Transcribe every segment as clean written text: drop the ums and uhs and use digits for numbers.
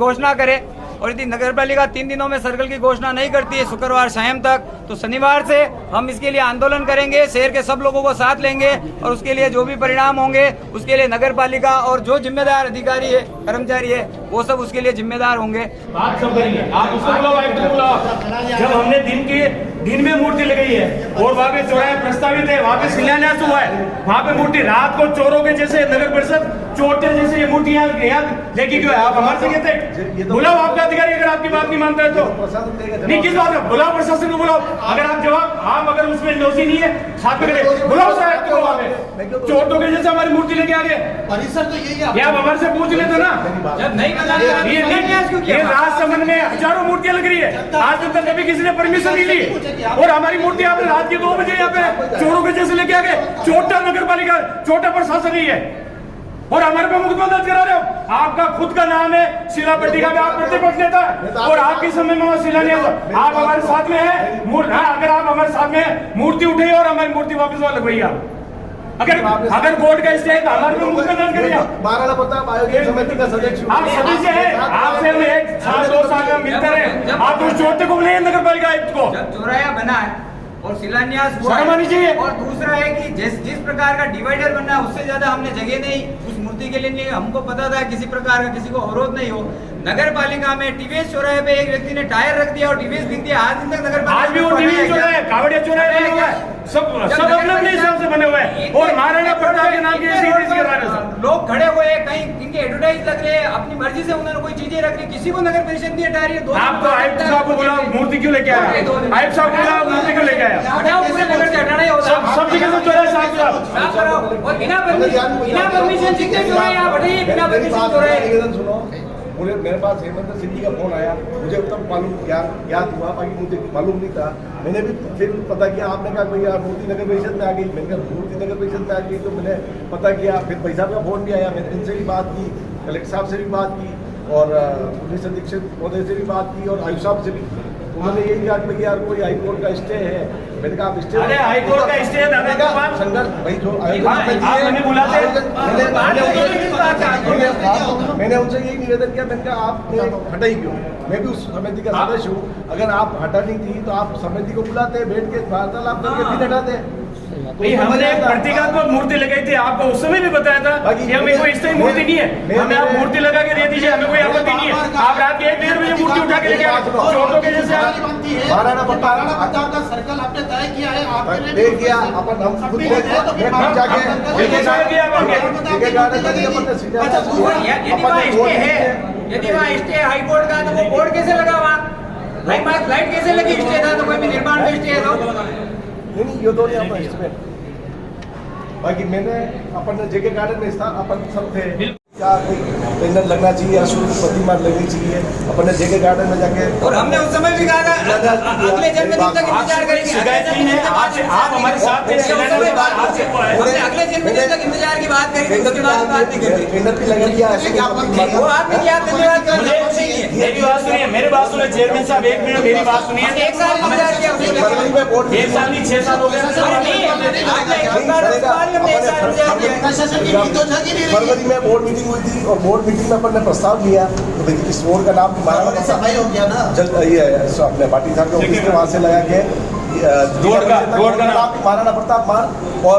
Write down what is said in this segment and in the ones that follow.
घोषणा करे। और यदि नगर पालिका 3 दिनों में सर्कल की घोषणा नहीं करती है शुक्रवार शाम तक, तो शनिवार से हम इसके लिए आंदोलन करेंगे, शहर के सब लोगों को साथ लेंगे और उसके लिए जो भी परिणाम होंगे उसके लिए नगर पालिका और जो जिम्मेदार अधिकारी है, कर्मचारी है, वो सब उसके लिए जिम्मेदार होंगे। बात सब करेंगे, आप उसको बुलाओ, आयुक्त को बुलाओ। जब हमने दिन में मूर्ति लगाई है और वहाँ पे चौराहे प्रस्तावित है, वहाँ पे शिलान्यास हुआ है, वहाँ पे मूर्ति रात को चोरों के जैसे नगर परिषद चोटे जैसे ये मूर्ति यहाँ लेके क्यों है? आप हमारे से कहते बुलाओ आपका अधिकारी, अगर आपकी बात नहीं मानता है तो नहीं, किस बात है? बुलाओ प्रशासन को, बुलाओ। अगर आप जवाब आप अगर उसमें दोषी नहीं है साथ में खड़े, बुलाओ साहब को वहाँ पे चोटों के जैसे हमारी मूर्ति लेके आ गए। परिसर तो यही है, आप हमारे से पूछ लेते ना। जब नहीं ये राजसमंद में हजारों मूर्तियां लग रही है, आज तक कभी किसी ने परमिशन नहीं ली और हमारी मूर्ति आपने रात के 2 बजे यहाँ पे चोरों के जैसे लेके आ गए। छोटा नगर पालिका, छोटा प्रशासन ही है और हमारे पे मुकदमा दर्ज करा रहे हो। आपका खुद का नाम है शिला पट्टिका में, आप प्रतिपक्ष नेता है और आपके समय में शिलान्यास आप हमारे साथ में है। अगर आप हमारे साथ में मूर्ति उठे और हमारी मूर्ति वापस लगवाई आप, अगर कोर्ट का स्टे है तो हमारे पे मुकदमा दर्ज करिए। महाराणा प्रताप आयोजन समिति का सदस्य आप सभी से है, आपसे हम 1 साल 2 साल में मिलते रहे। आप उस चोटे को बुलाइए नगर पालिका आयुक्त को। जब चौराया बना है और शिलान्यास हुआ है, और दूसरा है कि जिस प्रकार का डिवाइडर बनना है उससे ज्यादा हमने जगह नहीं उस मूर्ति के लिए नहीं। हमको पता था किसी प्रकार का किसी को अवरोध नहीं हो। नगर पालिका में टीवीएस चौराहे पे एक व्यक्ति ने टायर रख दिया और टीवीएस लिख दिया। आज दिन तक नगर पालिका आज भी वो टीवीएस चौराहे कावड़िया चौराहे बने हुए हैं, सब अपने हिसाब से बने हुए हैं और महाराणा प्रताप के नाम के लोग खड़े हुए हैं, कहीं इनके एडवर्टाइज लग रहे हैं, अपनी मर्जी से उन्होंने कोई चीजें रख रही, किसी को नगर परिषद नहीं हटा रही है। आपको आयुक्त साहब को बुलाओ, मूर्ति क्यों लेके आया? आयुक्त साहब को बुलाओ, मूर्ति क्यों लेके आया? पूरे नगर से हटाना ही होता है। सब जगह से चौराहे साफ करो और बिना परमिशन जितने चौराहे आप हटाइए, बिना परमिशन चौराहे। मेरे पास हेमंत सिंह का फोन आया, मुझे तब मालूम याद हुआ, बाकी मुझे मालूम नहीं था। मैंने भी फिर पता किया, आपने कहा भैया मूर्ति नगर परिषद में आ गई, मैंने कहा मूर्ति नगर परिषद में आ गई, तो मैंने पता किया। फिर भाई साहब का फोन भी आया, मैंने इनसे भी बात की, कलेक्टर साहब से भी बात की और पुलिस अधीक्षक महोदय से भी बात की और आयुष साहब से भी। उन्होंने यही कहा कि यार कोई हाई कोर्ट का स्टे है। मैंने कहा आप स्टे, अरे हाई कोर्ट का स्टे है संघर्ष भाई जो मैंने उनसे यही निवेदन किया, मैंने कहा आपने हटाई क्यों? मैं भी उस समिति का सदस्य हूँ, अगर आप हटानी थी तो आप समिति को बुलाते, बैठ के वार्तालाप करके फिर हटाते। नहीं, हमने प्रतीकात्मक मूर्ति लगाई थी, आपको उस समय भी बताया था कि हमें कोई इस तरह मूर्ति नहीं है, हमें आप मूर्ति लगा के दे दीजिए, हमें कोई आपत्ति नहीं है। आप रात के 1-1:30 बजे मूर्ति उठा के लेके चोटों के जैसे महाराणा प्रताप का सर्कल आपने तय किया है, आपने किया अपन हम खुद जाके यदि वहाँ स्टे हाई कोर्ट का तो वो बोर्ड कैसे लगा? वहाँ लाइट कैसे लगी? स्टे था तो कोई भी निर्माण में स्टे है नहीं, ये तो नहीं अपन बाकी मैंने अपन जगह गार्डन में था, अपन सब थे क्या कोई बैनर लगना चाहिए या शुरू प्रतिमा लगनी चाहिए, अपन ने जगह गार्डन में जाके और हमने उस समय भी कहा था अगले जन्मदिन तक इंतजार करेंगे। आप हमारे साथ अगले जन्मदिन तक इंतजार की बात करेंगे, उसके बाद बात नहीं करेंगे। बैनर भी लगा दिया वो आपने क्या धन्यवाद मेरी बात सुनिए, मेरी बात सुनिए चेयरमैन साहब, 1 मिनट मेरी बात सुनिए। 1 साल इंतजार किया, 1 साल नहीं 6 साल हो गया। फरवरी में बोर्ड मीटिंग हुई थी और बोर्ड मीटिंग में अपन ने प्रस्ताव लिया तो भाई इस बोर्ड का नाम सफाई हो गया ना, अपने पार्टी साहब के ऑफिस के वहाँ से लगा के रोड का नाम भी महाराणा प्रताप मार्ग और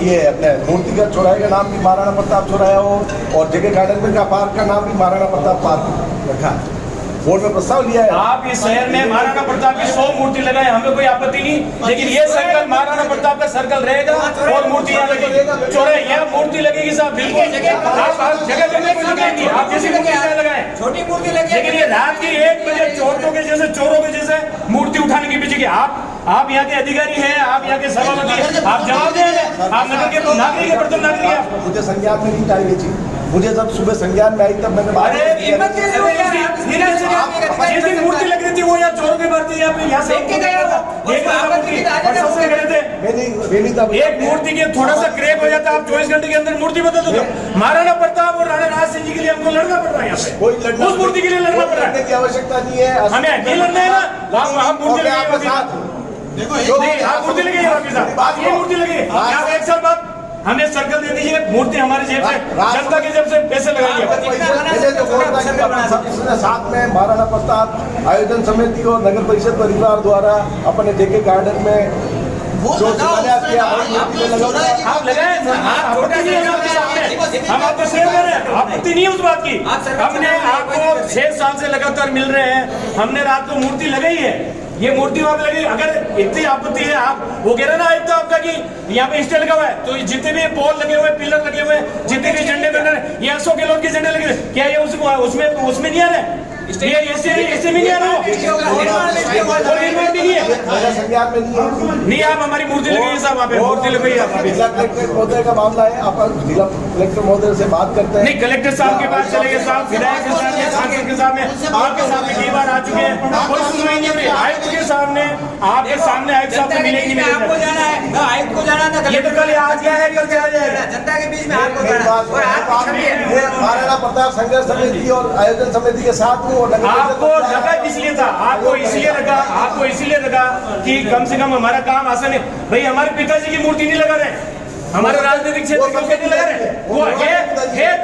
ये अपने मूर्ति का चौराहे का नाम भी महाराणा प्रताप चौराहा हो और जगह गार्डन में का पार्क का नाम भी महाराणा प्रताप पार्क रखा। बोर्ड में प्रस्ताव लिया है। आप इस शहर में महाराणा प्रताप की 100 मूर्ति लगाए, हमें कोई आपत्ति नहीं, लेकिन ये सर्कल महाराणा प्रताप का सर्कल रहेगा और मूर्ति यहाँ लगेगी, चौराहे यहाँ मूर्ति लगेगी साहब, बिल्कुल जगह आप जैसी मूर्ति लगाए, छोटी मूर्ति लगी, लेकिन ये रात की 1 बजे चोरों के जैसे मूर्ति उठाने के पीछे की आप यहाँ के अधिकारी हैं, आप यहाँ के सभापति हैं, आप जवाब दें, आप नगर के नागरिक है, प्रथम नागरिक है। मुझे संज्ञान में नहीं आई ये चीज, मुझे जब सुबह संज्ञान में आई तब मैंने मूर्ति लग रही थी वो यहाँ चोरों के मारती है, यहाँ से एक मूर्ति के थोड़ा सा क्रैक हो जाता है, आप 24 घंटे के अंदर मूर्ति बदल दो। महाराणा प्रताप और राणा राज सिंह जी के लिए हमको लड़ना पड़ रहा है, यहाँ पे उस मूर्ति के लिए लड़ना पड़ रहा है, की आवश्यकता नहीं है, हमें नहीं लड़ना है ना। हम मूर्ति लगे, देखो आप मूर्ति लगे, ये मूर्ति लगे, आप 1 साल बाद हमें सर्कल दे दीजिए, मूर्ति हमारी जेब से, जनता की जेब से पैसे लगाइए। मैंने जो बोला था कि अपन सबने साथ में महाराणा प्रताप आयोजन समिति और नगर परिषद परिवार द्वारा अपने जेके गार्डन में जो शिलान्यास किया आप लगाए, आपत्ति नहीं है आपके सामने, हम आपको शेयर कर रहे हैं, आपत्ति नहीं है उस बात की। हमने आपको 6 साल से लगातार मिल रहे हैं, हमने रात को मूर्ति लगाई है, ये मूर्ति वहां पे लगी। अगर इतनी आपत्ति है, आप वो कह रहे ना आयुक्त आपका कि यहाँ पे स्टे लगा हुआ है, तो जितने भी पोल लगे हुए, पिलर लगे हुए, जितने भी झंडे बने, ये अशोक गहलोत के झंडे लगे हुए, क्या ये उसमें नहीं आ रहे? ये ऐसे में नहीं आ रहा, नहीं आप हमारी मूर्ति लगाइए साहब, वहाँ पे मूर्ति लगाइए आप। जिला कलेक्टर महोदय का मामला है, आप जिला कलेक्टर महोदय से बात करते हैं। नहीं, कलेक्टर साहब के पास चले गए साहब, विधायक के सामने, सांसद के सामने, आपके सामने कई बार आ चुके हैं, कोई सुनवाई नहीं हो रही। आयुक्त के सामने, आपके सामने आयुक्त साहब से मिलेगी नहीं, आपको जाना है, आयुक्त को जाना था, ये तो कल आज गया है, कल चला जाएगा। जनता के बीच में आपको जाना है। और आप महाराणा प्रताप संघर्ष समिति और आयोजन समिति के साथ में आपको लगा इसलिए था, आपको इसलिए लगा कि कम से कम हमारा काम आसान है। भाई हमारे पिताजी की मूर्ति नहीं लगा रहे, हमारे राजनीतिक क्षेत्र में नहीं लगा रहे, वो है पिताजी है,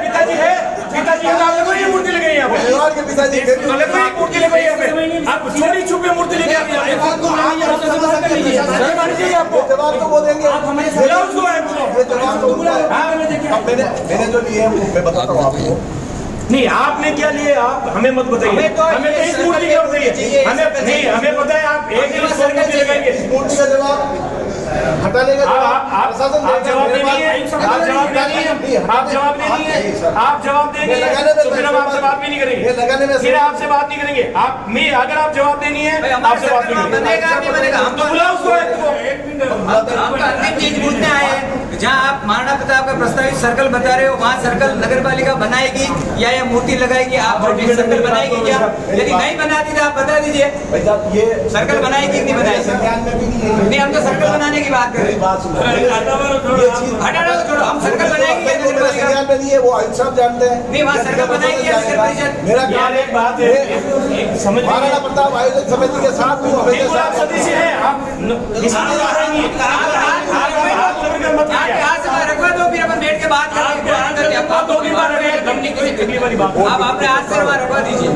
पिताजी के नाम पे ये मूर्ति लगाई यहाँ पे, परिवार के पिताजी मूर्ति लगाई यहाँ पे, आप चोरी छुपे मूर्ति लेके आपको जवाब तो वो देंगे, मैंने जो लिए है मैं बताता हूँ आपको। नहीं, आपने क्या लिए, आप हमें मत बताइए, हमें तो इस मूर्ति का बताइए, हमें नहीं, हमें पता है आप एक मूर्ति लगाएंगे, इस मूर्ति का जवाब हटाने का आप जवाब देंगे, आप जवाब देंगे तो फिर हम आपसे बात भी नहीं करेंगे, फिर आपसे बात नहीं करेंगे। आप मैं अगर आप जवाब देनी है आपसे बात नहीं करेंगे, हम तो बुलाओ उसको। अंतिम चीज पूछने आए हैं, जहाँ आप महाराणा प्रताप का प्रस्तावित सर्कल बता रहे हो, वहाँ सर्कल नगर पालिका बनाएगी या ये मूर्ति लगाएगी? आप सर्कल बनाएगी क्या? यदि नहीं बनाती तो आप बता दीजिए, ये सर्कल बनाएगी नहीं बनाएगी? नहीं, हम तो सर्कल बनाने की बात कर रहे हैं। हटाना छोड़ो, हम सर्कल बनाएंगे नगर पालिका, वो आयुक्त साहब जानते हैं। नहीं, वहाँ सर्कल बनाएगी नगर परिषद। मेरा एक बात है, समझ महाराणा प्रताप आयोजन समिति के साथ आप सदस्य हैं, आप रखवा दो, फिर अपन बैठ के बात करेंगे। आप अपने हाथ से रखवा दीजिए,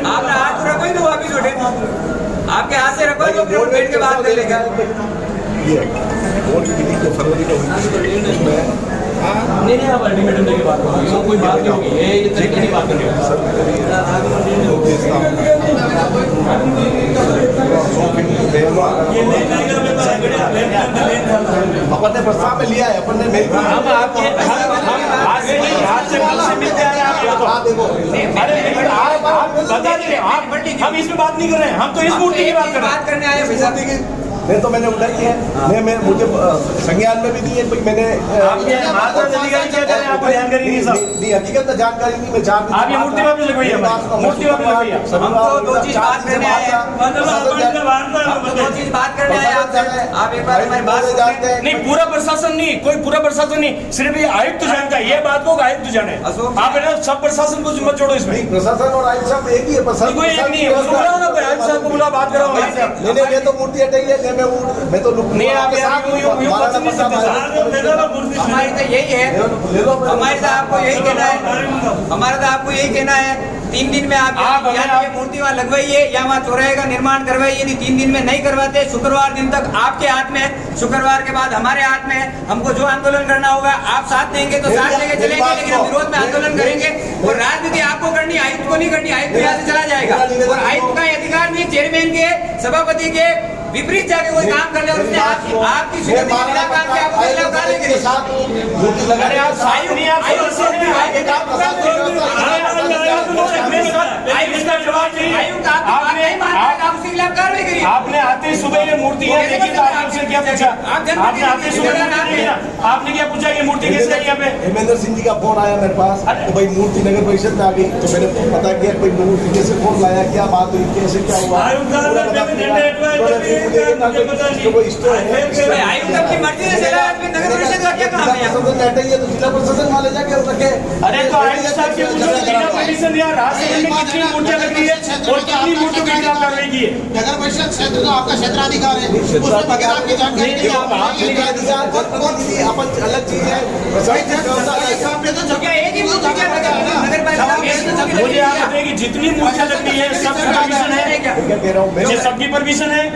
आपने हाथ रखो ही तो वापिस उठे, आपके हाथ से रखवा दो, फिर बैठ के बात कर लेगा। नहीं, आप अल्टीमेटम देके बात करो, कोई बात नहीं होगी, ये तरीके की बात करनी अपन ने प्रस्ताव में लिया है, अपन ने हम आपके आज से मिलते आ रहे हैं, आप देखो, अरे आप बता दीजिए, हम इसमें बात नहीं कर रहे हैं, हम तो इस मूर्ति की बात कर रहे हैं, करने आए हैं। तो मैंने उठाई है, मैं मुझे संज्ञान में भी दी है, मैंने हकीकत में जानकारी नहीं, मैं चाह आप ये मूर्ति वापस लगवाइए, मूर्ति वापस लगवाइए। हम तो दो चीज बात करने आए हैं, दो चीज बात करने आए हैं, आप एक बार हमारी बात जानते हैं। नहीं, पूरा प्रशासन नहीं, कोई पूरा प्रशासन नहीं, सिर्फ ये आयुक्त जानता है, ये बात को आयुक्त जाने। आप है ना, सब प्रशासन को मत जोड़ो इसमें। प्रशासन और आयुक्त साहब एक ही है, प्रशासन कोई एक नहीं है, उसको बुलाओ ना, आयुक्त साहब को बुलाओ, बात कराओ। नहीं, मैं तो मूर्ति हटाई है, मैं तो नहीं, आप हमारी तो यही है, हमारे तो आपको यही कहना है, हमारा तो आपको यही कहना है, 3 दिन में आप ये मूर्ति वहाँ लगवाइए या वहाँ चौराहे का निर्माण करवाइए। यदि 3 दिन में नहीं करवाते, शुक्रवार दिन तक आपके हाथ में है, शुक्रवार के बाद हमारे हाथ में है। हमको जो आंदोलन करना होगा आप साथ देंगे तो साथ लेके चलेंगे, लेकिन हम विरोध में आंदोलन करेंगे। और राजनीति आपको करनी, आयुक्त को नहीं करनी, आयुक्त यहाँ से चला जाएगा। और आयुक्त का अधिकार नहीं, चेयरमैन के, सभापति के विपरीत जाके कोई काम कर ले और उसने आपकी स्वीकृति बिना काम के आपको खिलाफ कार्रवाई करी। आपने आते सुबह ये मूर्ति देखी तो आपने क्या पूछा? आपने आते सुबह आपने क्या पूछा ये मूर्ति कैसे आई यहाँ पे? हेमेंद्र सिंह जी का फोन आया मेरे पास, तो भाई मूर्ति नगर परिषद में आ गई, तो मैंने पता किया कोई मूर्ति कैसे फोन लाया, क्या बात हुई, कैसे क्या हुआ, नगर परिषद का क्या काम है? तो जिला प्रशासन वाले जाके रखे। अरे तो आयुक्त साहब के परमिशन दिया? राजसमंद में कितनी मूर्तियां लग रही है और कितनी मूर्तियों के खिलाफ कार्रवाई की है? नगर परिषद क्षेत्र तो आपका क्षेत्राधिकार है, उसमें बगैर आपकी जानकारी नहीं अपन अलग चीज है। मुझे आप बताइए कि जितनी मूर्तियां लग रही है सबकी परमिशन है? क्या कह रहा हूँ मैं, सबकी परमिशन है?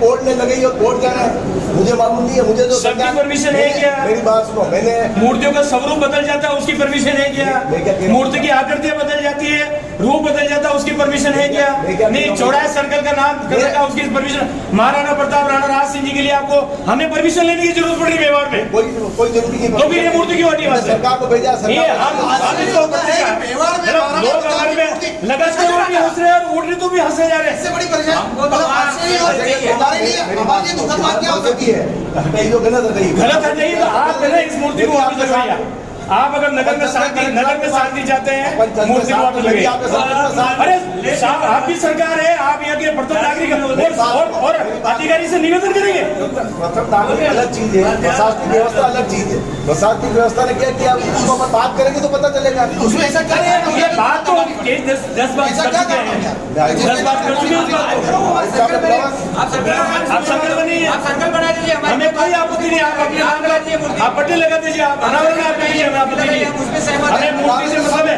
कोर्ट ने लगाई और कोर्ट क्या है मुझे मालूम नहीं है। मुझे तो सबकी परमिशन है क्या? मेरी बात सुनो, मैंने मूर्तियों का स्वरूप बदल जाता है उसकी परमिशन है क्या? मूर्ति की आकृतियां बदल जाती है, रूप बदल जाता है उसकी परमिशन है क्या? नहीं, चौराहा सर्कल का नाम करने का उसकी परमिशन। महाराणा प्रताप राणा राज सिंह जी के लिए आपको हमें परमिशन लेने की जरूरत पड़ी व्यवहार में? कोई जरूरी नहीं। तो फिर ये मूर्ति क्यों हटी वहां से? सरकार को भेजा, लोग हमारे में लगातार भी हंस रहे हैं और उड़ रहे तो भी हंसे जा रहे हैं। इससे बड़ी परेशानी हमारे लिए हमारी दुखद बात क्या हो सकती है? हटाई जो गलत हटाई। गलत है नहीं तो आप है ना इस मूर्ति को वापस लगवाइए। आप अगर नगर में शांति चाहते हैं मूर्ति को वापस लगाइए। अरे साहब आप भी सरकार है, आप यहाँ के प्रथम नागरिक और अधिकारी से निवेदन करेंगे। प्रथम नागरिक अलग चीज है, प्रशासनिक व्यवस्था अलग चीज है। प्रशासनिक व्यवस्था ने क्या किया उसको अपन बात करेंगे तो पता चलेगा। उसमें ऐसा क्या है? ये बात तो 10 बार कर चुके हैं, 10 बार कर चुके हैं। आप सर्कल बनिए, आप सर्कल बना दीजिए, हमें कोई आपत्ति नहीं। आप अपने आप पट्टी लगा दीजिए, आप अनावरण आप लीजिए, हमें आपत्ति नहीं। हमें मूर्ति से मतलब है,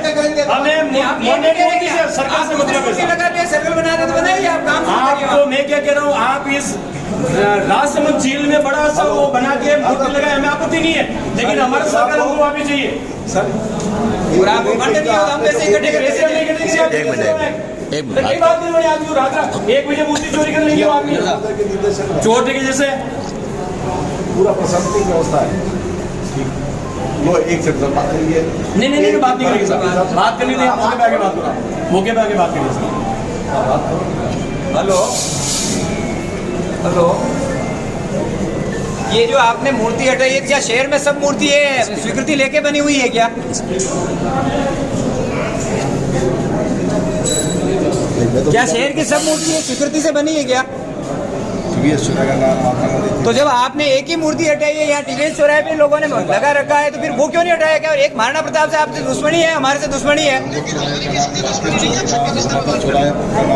हमें मूर्ति से सरकार से मतलब है। सर्कल बना दे तो बनाइए आप काम। आपको मैं क्या कह रहा हूँ, आप इस राजसमंद झील में बड़ा सा वो बना के मूर्ति लगाए, हमें आपत्ति नहीं है, लेकिन हमारा सरकार हमको वापस चाहिए। सर और आप इकट्ठे नहीं हो, हम वैसे इकट्ठे करेंगे। एक बात नहीं बड़ी आदमी रात 1 बजे मूर्ति चोरी कर लेंगे आदमी चोर के जैसे। पूरा प्रशासनिक व्यवस्था है। लो एक से बात करेंगे। नहीं बात नहीं करेंगे सर, बात करनी नहीं, मौके पे आके बात करो, मौके पे आके बात करेंगे सर। हेलो हेलो, ये जो आपने मूर्ति हटाई है, क्या शहर में सब मूर्ति है स्वीकृति लेके बनी हुई है क्या? क्या शहर की सब मूर्ति है स्वीकृति से बनी है क्या? तो जब आपने एक ही मूर्ति हटाई है यहाँ टीवीएस चौराहे पे लोगों ने लगा रखा है, तो फिर वो क्यों नहीं हटाया? क्या एक महाराणा प्रताप से आपसे दुश्मनी है, हमारे से दुश्मनी है?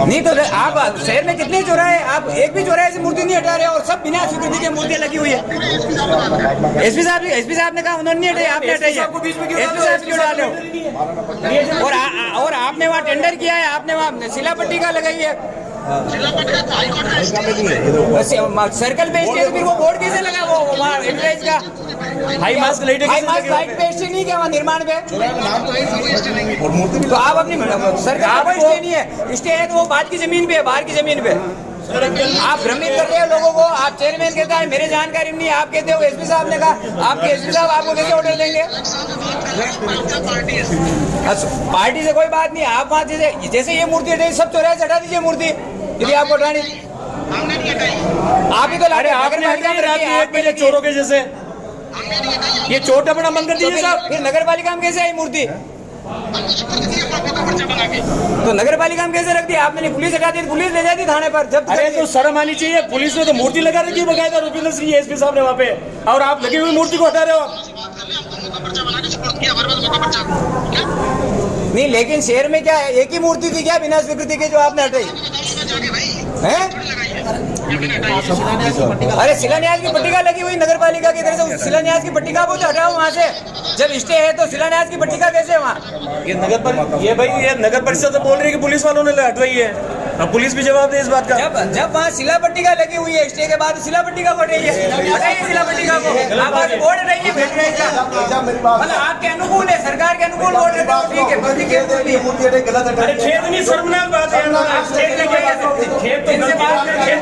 नहीं तो आप शहर में कितने चौराहे, आप एक भी चौराहे से मूर्ति नहीं हटा रहे और सब बिना स्वीकृति की मूर्तियां लगी हुई है। एसपी साहब ने कहा उन्होंने नहीं हटाई, आपने हटाई है। एसपी साहब क्यों डाले हो? और आपने वहाँ टेंडर किया है, आपने वहाँ शिलापट्टी का लगाई है, सर्कल पे स्टे, फिर वो बोर्ड कैसे लगा वो वहाँ एंट्रेंस का? हाई मास्क लाइट पे स्टे नहीं क्या वहाँ निर्माण पे? तो आप अपनी सरकार का स्टे नहीं है, स्टे है तो वो बात की जमीन पे है, बाहर की जमीन पे। आप भ्रमित कर रहे हो लोगों को। आप चेयरमैन कहता है मेरे जानकारी में नहीं, आप कहते हो एसपी साहब ने कहा, आपके एसपी साहब आपको कैसे ऑर्डर देंगे? पार्टी से कोई बात नहीं। आप वहाँ जैसे ये मूर्ति हटाई, सब चौराहे से हटा दीजिए मूर्ति यदि आपको हटानी। आप ही तो अरे आपने हटाई रात में 1 बजे चोरों के जैसे, ये चोट अपना बंद कर दीजिए साहब। फिर नगर पालिका में कैसे आई मूर्ति? तो नगर पालिका में कैसे रख दी आपने? पुलिस हटा दी, पुलिस ले जाती थाने पर। जब अरे तो शर्म आनी चाहिए, पुलिस ने तो मूर्ति लगा रखी है बकायदा, रुपींद्र सिंह एसपी साहब ने वहाँ पे, और आप लगी हुई मूर्ति को हटा रहे हो। नहीं, लेकिन शहर में क्या है, एक ही मूर्ति थी क्या बिना स्वीकृति के जो आपने हटाई है? अरे शिलान्यास की पट्टिका लगी हुई नगर पालिका की तरफ से, शिलान्यास की पट्टिका को तो हटाओ वहाँ से। जब स्टे है तो शिलान्यास की पट्टिका कैसे है वहाँ? ये नगर परिषद तो बोल रही है कि पुलिस वालों ने हटवाई है, अब पुलिस भी जवाब दे इस बात का। जब वहाँ शिला पट्टिका लगी हुई है स्टे के बाद, शिला पट्टिका को हटाइए, शिला पट्टिका को। आप बोर्ड हटाइए, मतलब आपके अनुकूल है, सरकार के अनुकूल बोर्ड हटाओ, ठीक है। अरे खेत नहीं, शर्मनाक बात है, खेत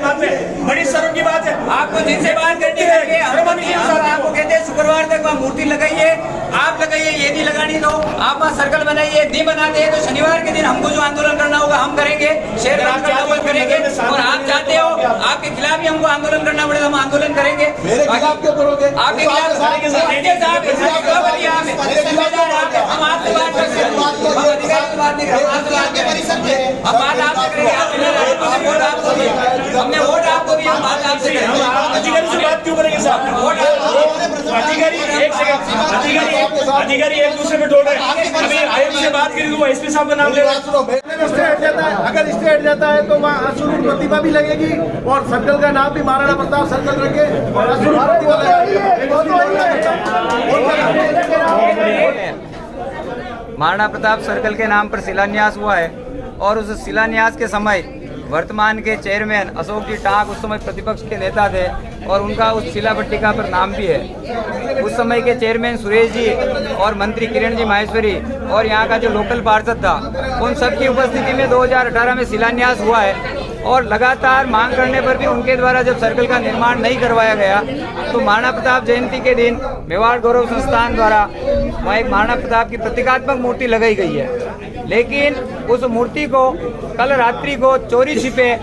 बात है, बड़ी शर्म की बात है। आपको जिनसे बात करनी है, आपको कहते हैं शुक्रवार तक वहाँ मूर्ति लगाइए, आप लगाइए, ये नहीं लगानी तो आप वहाँ सर्कल बनाइए। नहीं बनाते हैं तो शनिवार के दिन हमको जो आंदोलन करना होगा हम करेंगे, शहर आंदोलन करेंगे। और आप चाहते हो आपके खिलाफ ही हमको आंदोलन करना पड़ेगा, हम आंदोलन करेंगे। मेरे खिलाफ क्यों करोगे? आपके खिलाफ हम आपसे बात कर सकते, हम अधिकारी से बात नहीं करेंगे, हम बात आपसे करेंगे। हमने वोट आपको भी, हम बात आपसे करेंगे। अधिकारी से बात क्यों करेंगे साहब? अधिकारी एक सेकंड, अधिकारी एक दूसरे पे डोल रहे हैं। अभी आयुक्त से बात करी तो वो एसपी साहब का नाम ले रहे हैं। स्टे हट जाता है, अगर स्टे हट जाता है तो वहाँ असुर प्रतिमा भी लगेगी और सर्कल का नाम भी महाराणा प्रताप सर्कल रखे और असुर प्रतिमा महाराणा प्रताप सर्कल के नाम पर शिलान्यास हुआ है और उस शिलान्यास के समय वर्तमान के चेयरमैन अशोक जी टाक उस समय प्रतिपक्ष के नेता थे और उनका उस शिला पट्टिका पर नाम भी है। उस समय के चेयरमैन सुरेश जी और मंत्री किरण जी माहेश्वरी और यहाँ का जो लोकल पार्षद था, उन सब की उपस्थिति में 2018 में शिलान्यास हुआ है और लगातार मांग करने पर भी उनके द्वारा जब सर्कल का निर्माण नहीं करवाया गया तो महाराणा प्रताप जयंती के दिन मेवाड़ गौरव संस्थान द्वारा वहाँ एक महाराणा प्रताप की प्रतीकात्मक मूर्ति लगाई गई है। लेकिन उस मूर्ति को कल रात्रि को चोरी छिपे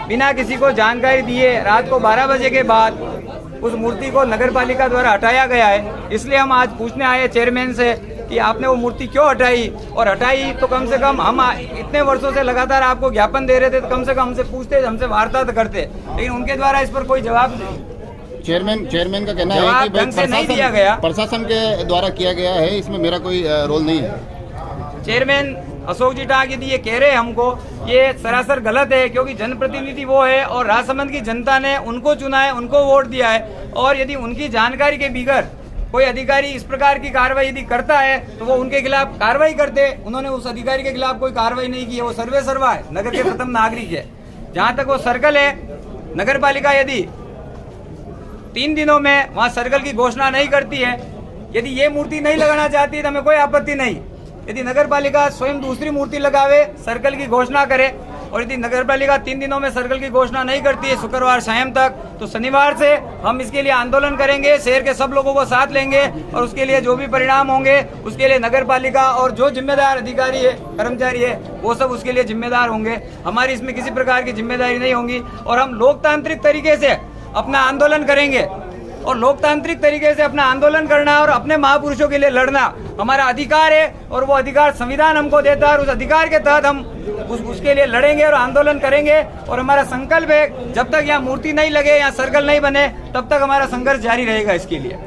बिना किसी को जानकारी दिए रात को 12 बजे के बाद उस मूर्ति को नगर पालिका द्वारा हटाया गया है। इसलिए हम आज पूछने आए चेयरमैन से कि आपने वो मूर्ति क्यों हटाई, और हटाई तो कम से कम हम इतने वर्षों से लगातार आपको ज्ञापन दे रहे थे तो कम से कम हमसे पूछते, हमसे वार्ता करते, लेकिन उनके द्वारा इस पर कोई जवाब नहीं। चेयरमैन का कहना है कि ढंग से नहीं दिया गया, प्रशासन के द्वारा किया गया है, इसमें मेरा कोई रोल नहीं है। चेयरमैन अशोक जी टाक यदि ये कह रहे हैं हमको, ये सरासर गलत है, क्योंकि जनप्रतिनिधि वो है और राजसमंद की जनता ने उनको चुना है, उनको वोट दिया है, और यदि उनकी जानकारी के बगैर कोई अधिकारी इस प्रकार की कार्रवाई यदि करता है तो वो उनके खिलाफ कार्रवाई करते। उन्होंने उस अधिकारी के खिलाफ कोई कार्रवाई नहीं की है, वो सर्वे सर्वा है, नगर के प्रथम नागरिक है। जहाँ तक वो सर्कल है, नगर पालिका यदि 3 दिनों में वहाँ सर्कल की घोषणा नहीं करती है, यदि ये मूर्ति नहीं लगाना चाहती है तो हमें कोई आपत्ति नहीं। यदि नगर पालिका स्वयं दूसरी मूर्ति लगावे, सर्कल की घोषणा करे, और यदि नगर पालिका 3 दिनों में सर्कल की घोषणा नहीं करती है शुक्रवार शाम तक, तो शनिवार से हम इसके लिए आंदोलन करेंगे, शहर के सब लोगों को साथ लेंगे और उसके लिए जो भी परिणाम होंगे उसके लिए नगर पालिका और जो जिम्मेदार अधिकारी है, कर्मचारी है, वो सब उसके लिए जिम्मेदार होंगे। हमारी इसमें किसी प्रकार की जिम्मेदारी नहीं होगी और हम लोकतांत्रिक तरीके से अपना आंदोलन करेंगे। और लोकतांत्रिक तरीके से अपना आंदोलन करना और अपने महापुरुषों के लिए लड़ना हमारा अधिकार है और वो अधिकार संविधान हमको देता है और उस अधिकार के तहत हम उसके लिए लड़ेंगे और आंदोलन करेंगे। और हमारा संकल्प है, जब तक यहाँ मूर्ति नहीं लगे, यहाँ सर्कल नहीं बने, तब तक हमारा संघर्ष जारी रहेगा। इसके लिए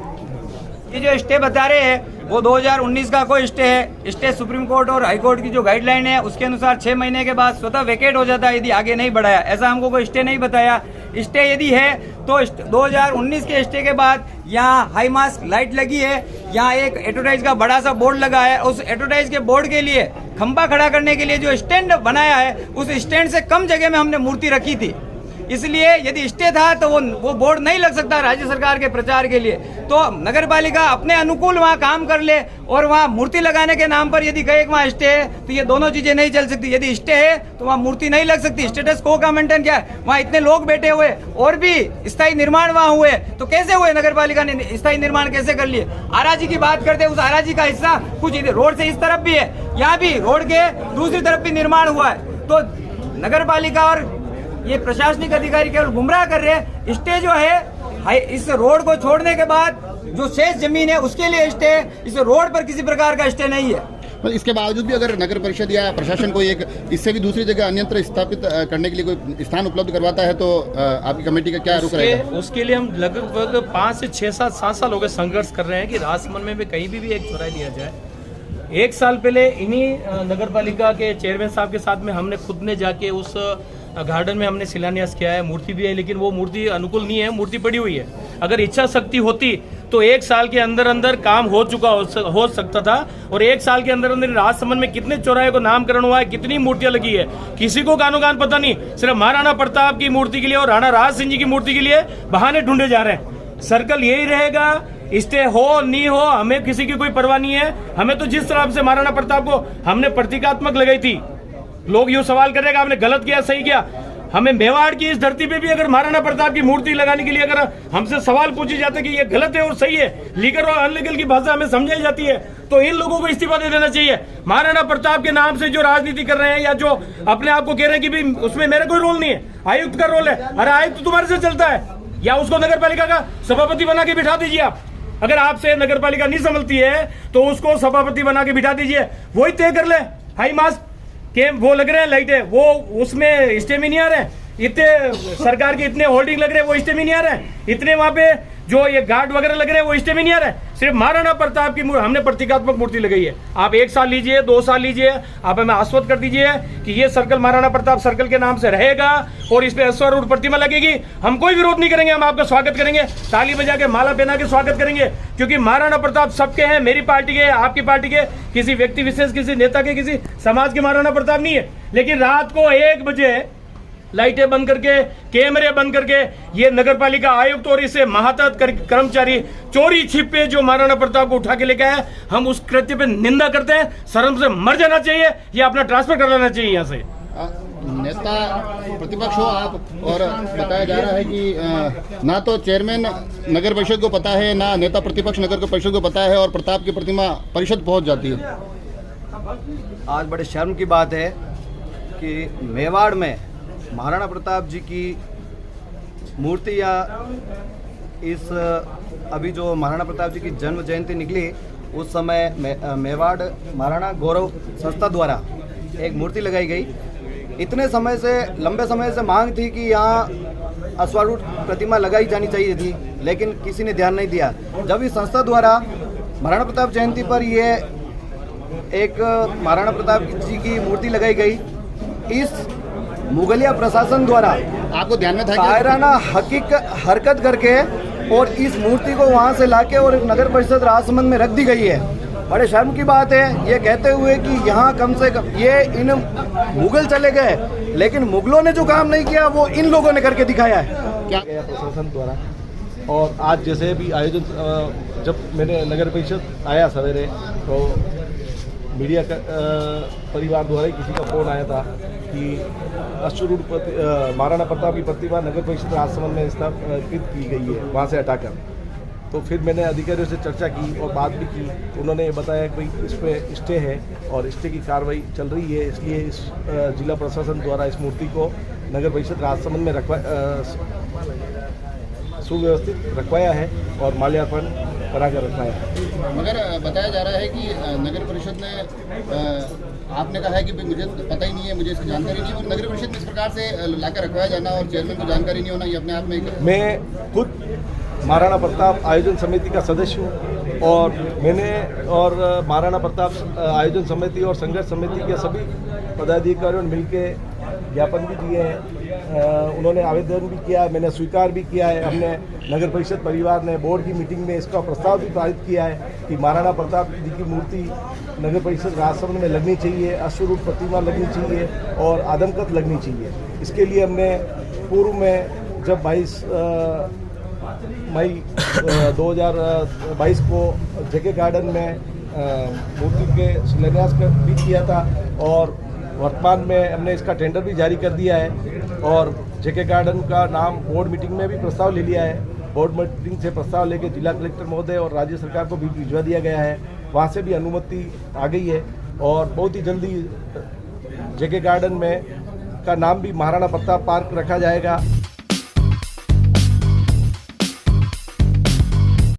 ये जो स्टे बता रहे हैं वो 2019 का कोई स्टे है। स्टे सुप्रीम कोर्ट और हाई कोर्ट की जो गाइडलाइन है उसके अनुसार 6 महीने के बाद स्वतः वेकेट हो जाता है यदि आगे नहीं बढ़ाया। ऐसा हमको कोई स्टे नहीं बताया। स्टे यदि है तो 2019 के स्टे के बाद यहाँ हाई मास्क लाइट लगी है, यहाँ एक एडवर्टाइज का बड़ा सा बोर्ड लगा है। उस एडवर्टाइज के बोर्ड के लिए खंभा खड़ा करने के लिए जो स्टैंड बनाया है, उस स्टैंड से कम जगह में हमने मूर्ति रखी थी। इसलिए यदि स्टे था तो वो बोर्ड नहीं लग सकता राज्य सरकार के प्रचार के लिए। तो नगर पालिका अपने अनुकूल वहाँ काम कर ले और वहाँ मूर्ति लगाने के नाम पर यदि कहे वहाँ स्टे है तो ये दोनों चीजें नहीं चल सकती। यदि स्टे है तो वहाँ मूर्ति नहीं लग सकती। स्टेटस को का मेंटेन क्या है, वहाँ इतने लोग बैठे हुए और भी स्थायी निर्माण वहाँ हुए तो कैसे हुए, नगर पालिका ने स्थायी निर्माण कैसे कर लिए। आराजी की बात करते हैं, उस आराजी का हिस्सा कुछ रोड से इस तरफ भी है, यहाँ भी रोड के दूसरी तरफ भी निर्माण हुआ है। तो नगर पालिका और ये प्रशासनिक अधिकारी केवल गुमराह कर रहे हैं। स्टे जो है इस रोड को छोड़ने के बाद जो शेष जमीन है उसके लिए स्टे, इस रोड पर किसी प्रकार का स्टे नहीं है। इसके बावजूद भी अगर नगर परिषद या प्रशासन को एक इससे भी दूसरी जगह अन्यत्र स्थापित करने के लिए कोई स्थान उपलब्ध करवाता है तो आपकी कमेटी का क्या रुख रहेगा? उसके लिए हम लगभग 5 से 6-7 साल हो गए संघर्ष कर रहे हैं कि राजसमंद में भी कहीं भी एक चौराहा दिया जाए। 1 साल पहले इन्हीं नगर पालिका के चेयरमैन साहब के साथ में हमने खुद ने जाके उस गार्डन में हमने शिलान्यास किया है। मूर्ति भी है लेकिन वो मूर्ति अनुकूल नहीं है, मूर्ति पड़ी हुई है। अगर इच्छा शक्ति होती तो 1 साल के अंदर अंदर काम हो चुका हो सकता था। और 1 साल के अंदर अंदर राजसमंद में कितने चौराहे को नामकरण हुआ है, कितनी मूर्तियां लगी है, किसी को गानो गान पता नहीं। सिर्फ महाराणा प्रताप की मूर्ति के लिए और राणा राज सिंह जी की मूर्ति के लिए बहाने ढूंढे जा रहे हैं। सर्कल यही रहेगा, स्टे हो नहीं हो हमें किसी की कोई परवाह नहीं है। हमें तो जिस तरह से महाराणा प्रताप को हमने प्रतीकात्मक लगाई थी, लोग यूं सवाल करेगा आपने गलत किया सही किया। हमें मेवाड़ की इस धरती पे भी अगर महाराणा प्रताप की मूर्ति लगाने के लिए अगर हमसे सवाल पूछे जाते कि ये गलत है और सही है, लीगल और अनलीगल की भाषा हमें समझाई जाती है, तो इन लोगों को इस्तीफा दे देना चाहिए। महाराणा प्रताप के नाम से जो राजनीति कर रहे हैं या जो अपने आप को कह रहे हैं कि भी उसमें मेरा कोई रोल नहीं है, आयुक्त का रोल है। अरे आयुक्त तुम्हारे से चलता है, या उसको नगर पालिका का सभापति बना के बिठा दीजिए आप। अगर आपसे नगर पालिका नहीं संभलती है तो उसको सभापति बना के बिठा दीजिए, वही तय कर ले। हाई मास्क के वो लग रहे हैं लाइटें, वो उसमें स्टे में नहीं आ रहे हैं। इतने सरकार के इतने होल्डिंग लग रहे हैं वो स्टे में नहीं आ रहे हैं, इतने वहाँ पे जो ये गार्ड वगैरह लग रहे हैं वो स्टे में नहीं आ रहे हैं। सिर्फ महाराणा प्रताप की हमने प्रतीकात्मक मूर्ति लगाई है। आप 1 साल लीजिए, 2 साल लीजिए, आप हमें आश्वस्त कर दीजिए कि ये सर्कल महाराणा प्रताप सर्कल के नाम से रहेगा और इस पे अश्वारूढ़ प्रतिमा लगेगी। हम कोई विरोध नहीं करेंगे, हम आपका स्वागत करेंगे, ताली बजा के माला पहना के स्वागत करेंगे, क्योंकि महाराणा प्रताप सबके हैं, मेरी पार्टी के, आपकी पार्टी के, किसी व्यक्ति विशेष, किसी नेता के, किसी समाज के महाराणा प्रताप नहीं है। लेकिन रात को 1 बजे लाइटें बंद करके, कैमरे बंद करके ये नगरपालिका आयुक्त और इसे महातहत कर्मचारी चोरी छिपे जो महाराणा प्रताप को उठा के लेके आए, हम उस कृत्य पे निंदा करते हैं। शर्म से मर जाना चाहिए, ये अपना ट्रांसफर कर लेना चाहिए यहाँ से। नेता प्रतिपक्ष हो आप, और बताया जा रहा है कि ना तो चेयरमैन नगर परिषद को पता है, ना नेता प्रतिपक्ष नगर परिषद को पता है, और प्रताप की प्रतिमा परिषद पहुंच जाती है। आज बड़े शर्म की बात है कि मेवाड़ में महाराणा प्रताप जी की मूर्ति या इस अभी जो महाराणा प्रताप जी की जन्म जयंती निकली उस समय मेवाड़ महाराणा गौरव संस्था द्वारा एक मूर्ति लगाई गई। इतने समय से, लंबे समय से मांग थी कि यहाँ अश्वारूढ़ प्रतिमा लगाई जानी चाहिए थी, लेकिन किसी ने ध्यान नहीं दिया। जब इस संस्था द्वारा महाराणा प्रताप जयंती पर ये एक महाराणा प्रताप जी की मूर्ति लगाई गई, इस मुगलिया प्रशासन द्वारा आपको ध्यान में था कायराना हरकत करके और इस मूर्ति को वहां से लाके और नगर परिषद राजसमंद में रख दी गई है। बड़े शर्म की बात है ये कहते हुए कि यहाँ कम से कम ये इन मुगल चले गए, लेकिन मुगलों ने जो काम नहीं किया वो इन लोगों ने करके दिखाया है। क्या गया प्रशासन द्वारा। और आज जैसे भी आयोजन, जब मैंने नगर परिषद आया सवेरे तो मीडिया का परिवार द्वारा ही किसी का फ़ोन आया था कि अश्वारूढ़ महाराणा प्रताप की प्रतिमा नगर परिषद राजसमंद में स्थापित की गई है, वहाँ से हटाकर। तो फिर मैंने अधिकारियों से चर्चा की और बात भी की, उन्होंने ये बताया कि भाई इस पर स्टे है और स्टे की कार्रवाई चल रही है, इसलिए इस जिला प्रशासन द्वारा इस मूर्ति को नगर परिषद राजसमंद में सुव्यवस्थित रखवाया है और माल्यार्पण कराकर रखवाया है। मगर बताया जा रहा है कि नगर परिषद ने आपने कहा है कि मुझे पता ही नहीं है, मुझे इसकी जानकारी नहीं है, और नगर परिषद में इस प्रकार से लाकर रखवाया जाना और चेयरमैन को जानकारी नहीं होना, ये अपने आप में मैं खुद महाराणा प्रताप आयोजन समिति का सदस्य हूँ और मैंने और महाराणा प्रताप आयोजन समिति और संघर्ष समिति के सभी पदाधिकारियों ने मिलकर ज्ञापन भी दिए हैं, उन्होंने आवेदन भी किया है, मैंने स्वीकार भी किया है। हमने नगर परिषद परिवार ने बोर्ड की मीटिंग में इसका प्रस्ताव भी पारित किया है कि महाराणा प्रताप जी की मूर्ति नगर परिषद राजसमंद में लगनी चाहिए, अश्वारूढ़ प्रतिमा लगनी चाहिए और आदमकद लगनी चाहिए। इसके लिए हमने पूर्व में जब 22 मई 2022 को जेके गार्डन में मूर्ति के शिलान्यास भी किया था और वर्तमान में हमने इसका टेंडर भी जारी कर दिया है और जेके गार्डन का नाम बोर्ड मीटिंग में भी प्रस्ताव ले लिया है। बोर्ड मीटिंग से प्रस्ताव लेके जिला कलेक्टर महोदय और राज्य सरकार को भी भिजवा दिया गया है, वहाँ से भी अनुमति आ गई है और बहुत ही जल्दी जेके गार्डन में का नाम भी महाराणा प्रताप पार्क रखा जाएगा।